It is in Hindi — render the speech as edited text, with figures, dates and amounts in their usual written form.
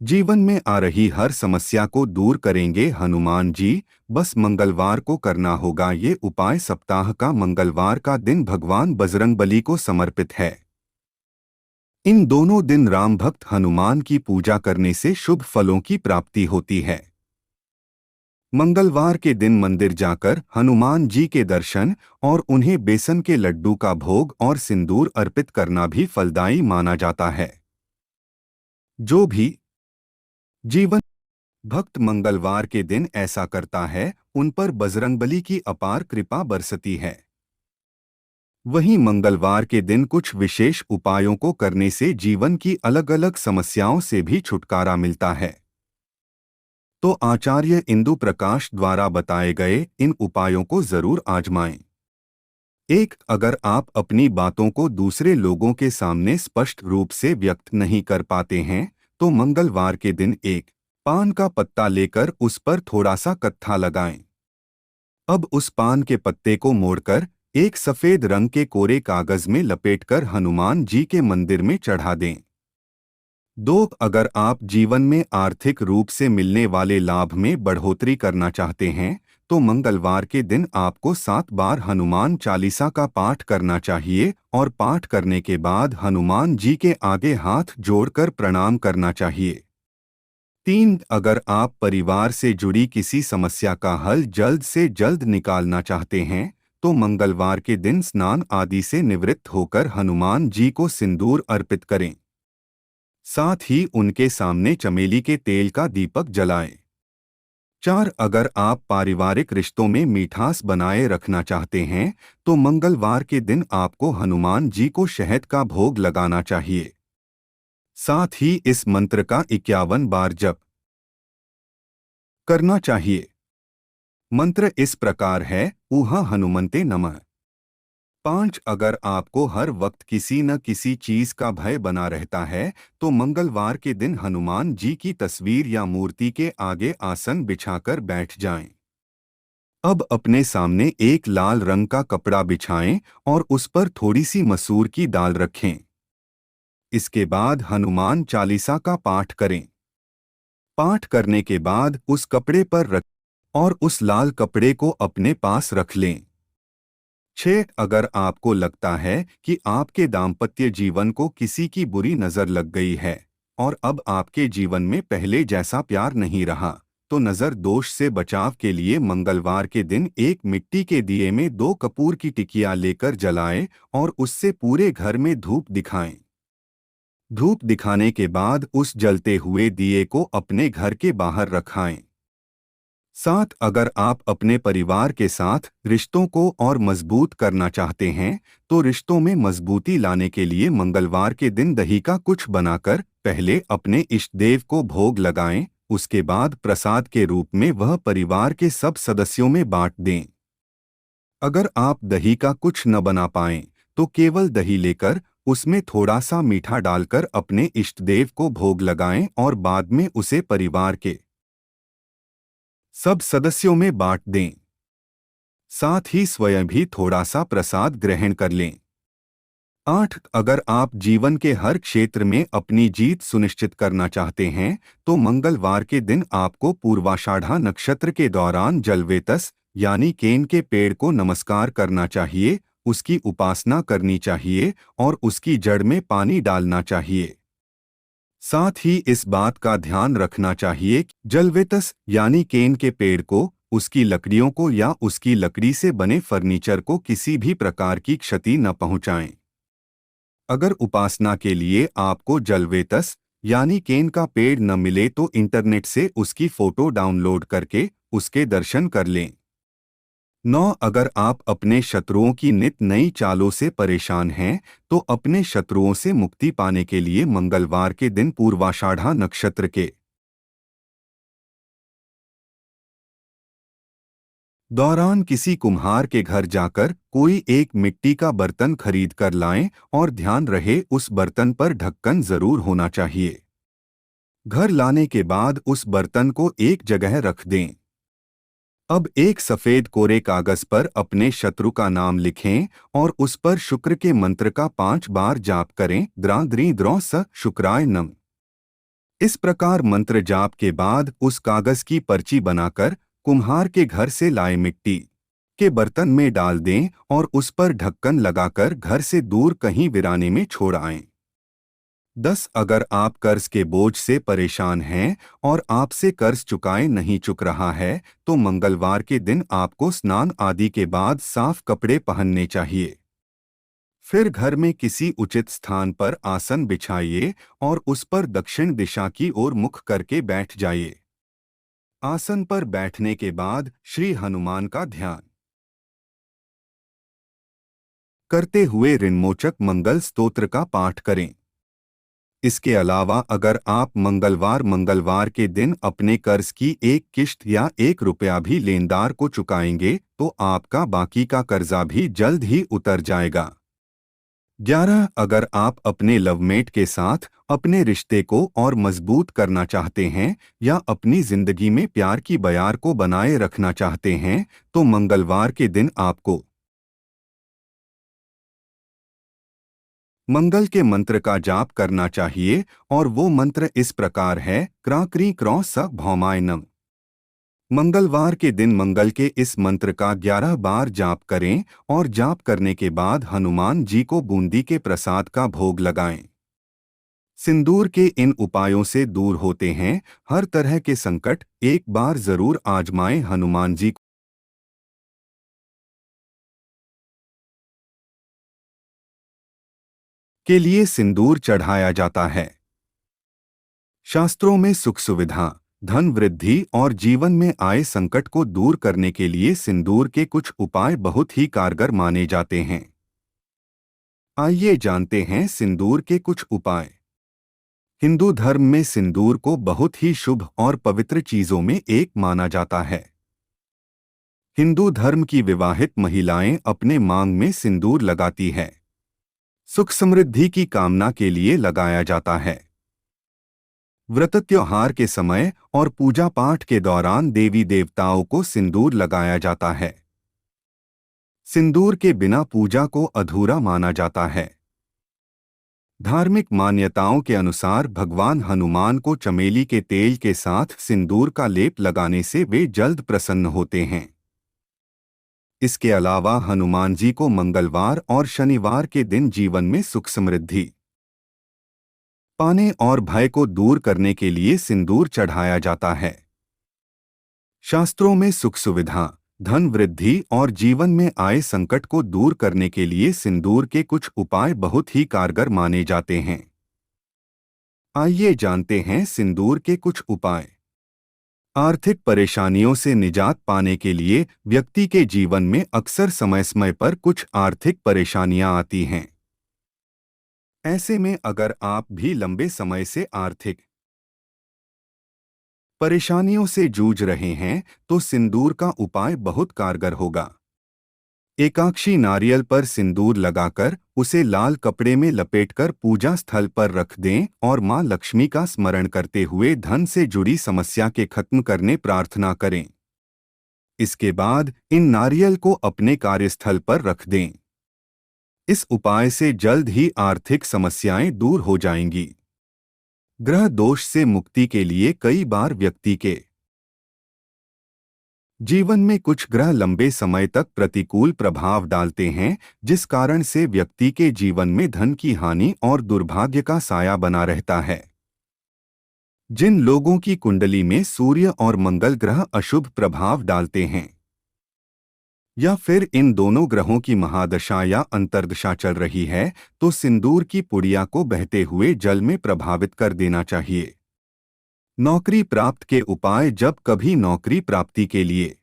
जीवन में आ रही हर समस्या को दूर करेंगे हनुमान जी। बस मंगलवार को करना होगा ये उपाय। सप्ताह का मंगलवार का दिन भगवान बजरंगबली को समर्पित है। इन दोनों दिन राम भक्त हनुमान की पूजा करने से शुभ फलों की प्राप्ति होती है। मंगलवार के दिन मंदिर जाकर हनुमान जी के दर्शन और उन्हें बेसन के लड्डू का भोग और सिंदूर अर्पित करना भी फलदायी माना जाता है। जो भी जीवन भक्त मंगलवार के दिन ऐसा करता है, उन पर बजरंगबली की अपार कृपा बरसती है। वहीं मंगलवार के दिन कुछ विशेष उपायों को करने से जीवन की अलग अलग समस्याओं से भी छुटकारा मिलता है। तो आचार्य इंदु प्रकाश द्वारा बताए गए इन उपायों को जरूर आजमाएं। एक, अगर आप अपनी बातों को दूसरे लोगों के सामने स्पष्ट रूप से व्यक्त नहीं कर पाते हैं, तो मंगलवार के दिन एक पान का पत्ता लेकर उस पर थोड़ा सा कत्था लगाएं। अब उस पान के पत्ते को मोड़कर एक सफेद रंग के कोरे कागज में लपेटकर हनुमान जी के मंदिर में चढ़ा दें। दो, अगर आप जीवन में आर्थिक रूप से मिलने वाले लाभ में बढ़ोतरी करना चाहते हैं, तो मंगलवार के दिन आपको 7 बार हनुमान चालीसा का पाठ करना चाहिए और पाठ करने के बाद हनुमान जी के आगे हाथ जोड़कर प्रणाम करना चाहिए। 3, अगर आप परिवार से जुड़ी किसी समस्या का हल जल्द से जल्द निकालना चाहते हैं, तो मंगलवार के दिन स्नान आदि से निवृत्त होकर हनुमान जी को सिंदूर अर्पित करें। साथ ही उनके सामने चमेली के तेल का दीपक जलाएं। 4, अगर आप पारिवारिक रिश्तों में मिठास बनाए रखना चाहते हैं, तो मंगलवार के दिन आपको हनुमान जी को शहद का भोग लगाना चाहिए। साथ ही इस मंत्र का 51 बार जप करना चाहिए। मंत्र इस प्रकार है, ऊहा हनुमन्ते नमः। 5, अगर आपको हर वक्त किसी न किसी चीज का भय बना रहता है, तो मंगलवार के दिन हनुमान जी की तस्वीर या मूर्ति के आगे आसन बिछाकर बैठ जाएं। अब अपने सामने एक लाल रंग का कपड़ा बिछाएं और उस पर थोड़ी सी मसूर की दाल रखें। इसके बाद हनुमान चालीसा का पाठ करें। पाठ करने के बाद उस कपड़े पर रख और उस लाल कपड़े को अपने पास रख लें। 6, अगर आपको लगता है कि आपके दाम्पत्य जीवन को किसी की बुरी नज़र लग गई है और अब आपके जीवन में पहले जैसा प्यार नहीं रहा, तो नज़र दोष से बचाव के लिए मंगलवार के दिन एक मिट्टी के दिए में 2 कपूर की टिकिया लेकर जलाएं और उससे पूरे घर में धूप दिखाएं। धूप दिखाने के बाद उस जलते हुए दिए को अपने घर के बाहर रखाएं। 7, अगर आप अपने परिवार के साथ रिश्तों को और मजबूत करना चाहते हैं, तो रिश्तों में मजबूती लाने के लिए मंगलवार के दिन दही का कुछ बनाकर पहले अपने इष्ट देव को भोग लगाएं, उसके बाद प्रसाद के रूप में वह परिवार के सब सदस्यों में बांट दें। अगर आप दही का कुछ न बना पाएं, तो केवल दही लेकर उसमें थोड़ा सा मीठा डालकर अपने इष्ट देव को भोग लगाएं और बाद में उसे परिवार के सब सदस्यों में बांट दें। साथ ही स्वयं भी थोड़ा सा प्रसाद ग्रहण कर लें। 8, अगर आप जीवन के हर क्षेत्र में अपनी जीत सुनिश्चित करना चाहते हैं, तो मंगलवार के दिन आपको पूर्वाषाढ़ा नक्षत्र के दौरान जलवेतस यानी केन के पेड़ को नमस्कार करना चाहिए, उसकी उपासना करनी चाहिए और उसकी जड़ में पानी डालना चाहिए। साथ ही इस बात का ध्यान रखना चाहिए कि जलवेतस यानी केन के पेड़ को, उसकी लकड़ियों को या उसकी लकड़ी से बने फर्नीचर को किसी भी प्रकार की क्षति न पहुंचाएं। अगर उपासना के लिए आपको जलवेतस यानी केन का पेड़ न मिले, तो इंटरनेट से उसकी फोटो डाउनलोड करके उसके दर्शन कर लें। 9, अगर आप अपने शत्रुओं की नित नई चालों से परेशान हैं, तो अपने शत्रुओं से मुक्ति पाने के लिए मंगलवार के दिन पूर्वाषाढ़ा नक्षत्र के दौरान किसी कुम्हार के घर जाकर कोई एक मिट्टी का बर्तन खरीद कर लाएं और ध्यान रहे उस बर्तन पर ढक्कन जरूर होना चाहिए। घर लाने के बाद उस बर्तन को एक जगह रख दें। अब एक सफेद कोरे कागज पर अपने शत्रु का नाम लिखें और उस पर शुक्र के मंत्र का 5 बार जाप करें। द्रां द्रीं द्रौं स शुक्राय नम। इस प्रकार मंत्र जाप के बाद उस कागज की पर्ची बनाकर कुम्हार के घर से लाए मिट्टी के बर्तन में डाल दें और उस पर ढक्कन लगाकर घर से दूर कहीं वीराने में छोड़ आएं। 10 अगर आप कर्ज के बोझ से परेशान हैं और आपसे कर्ज चुकाए नहीं चुक रहा है तो मंगलवार के दिन आपको स्नान आदि के बाद साफ कपड़े पहनने चाहिए। फिर घर में किसी उचित स्थान पर आसन बिछाइए और उस पर दक्षिण दिशा की ओर मुख करके बैठ जाइए। आसन पर बैठने के बाद श्री हनुमान का ध्यान करते हुए ऋणमोचक मंगल स्तोत्र का पाठ करें। इसके अलावा अगर आप मंगलवार के दिन अपने कर्ज की एक किश्त या 1 रुपया भी लेनदार को चुकाएंगे तो आपका बाकी का कर्जा भी जल्द ही उतर जाएगा। 11 अगर आप अपने लवमेट के साथ अपने रिश्ते को और मजबूत करना चाहते हैं या अपनी जिंदगी में प्यार की बयार को बनाए रखना चाहते हैं तो मंगलवार के दिन आपको मंगल के मंत्र का जाप करना चाहिए और वो मंत्र इस प्रकार है क्रा क्री क्रौ स भौमाय नम। मंगलवार के दिन मंगल के इस मंत्र का 11 बार जाप करें और जाप करने के बाद हनुमान जी को बूंदी के प्रसाद का भोग लगाएं। सिंदूर के इन उपायों से दूर होते हैं हर तरह के संकट। एक बार जरूर आजमाएं। हनुमान जी के लिए सिंदूर चढ़ाया जाता है। शास्त्रों में सुख सुविधा, धन वृद्धि और जीवन में आए संकट को दूर करने के लिए सिंदूर के कुछ उपाय बहुत ही कारगर माने जाते हैं। आइए जानते हैं सिंदूर के कुछ उपाय। हिंदू धर्म में सिंदूर को बहुत ही शुभ और पवित्र चीजों में एक माना जाता है। हिंदू धर्म की विवाहित महिलाएं अपने मांग में सिंदूर लगाती है। सुख समृद्धि की कामना के लिए लगाया जाता है। व्रत त्योहार के समय और पूजा पाठ के दौरान देवी देवताओं को सिंदूर लगाया जाता है। सिंदूर के बिना पूजा को अधूरा माना जाता है। धार्मिक मान्यताओं के अनुसार भगवान हनुमान को चमेली के तेल के साथ सिंदूर का लेप लगाने से वे जल्द प्रसन्न होते हैं। इसके अलावा हनुमान जी को मंगलवार और शनिवार के दिन जीवन में सुख समृद्धि पाने और भय को दूर करने के लिए सिंदूर चढ़ाया जाता है। शास्त्रों में सुख सुविधा, धन वृद्धि और जीवन में आए संकट को दूर करने के लिए सिंदूर के कुछ उपाय बहुत ही कारगर माने जाते हैं। आइए जानते हैं सिंदूर के कुछ उपाय। आर्थिक परेशानियों से निजात पाने के लिए व्यक्ति के जीवन में अक्सर समय समय पर कुछ आर्थिक परेशानियां आती हैं। ऐसे में अगर आप भी लंबे समय से आर्थिक परेशानियों से जूझ रहे हैं तो सिंदूर का उपाय बहुत कारगर होगा। एकाक्षी नारियल पर सिंदूर लगाकर उसे लाल कपड़े में लपेटकर पूजा स्थल पर रख दें और मां लक्ष्मी का स्मरण करते हुए धन से जुड़ी समस्या के खत्म करने प्रार्थना करें। इसके बाद इन नारियल को अपने कार्यस्थल पर रख दें। इस उपाय से जल्द ही आर्थिक समस्याएं दूर हो जाएंगी। ग्रह दोष से मुक्ति के लिए कई बार व्यक्ति के जीवन में कुछ ग्रह लंबे समय तक प्रतिकूल प्रभाव डालते हैं, जिस कारण से व्यक्ति के जीवन में धन की हानि और दुर्भाग्य का साया बना रहता है। जिन लोगों की कुंडली में सूर्य और मंगल ग्रह अशुभ प्रभाव डालते हैं या फिर इन दोनों ग्रहों की महादशा या अंतर्दशा चल रही है तो सिंदूर की पुड़िया को बहते हुए जल में प्रभावित कर देना चाहिए। नौकरी प्राप्त के उपाय। जब कभी नौकरी प्राप्ति के लिए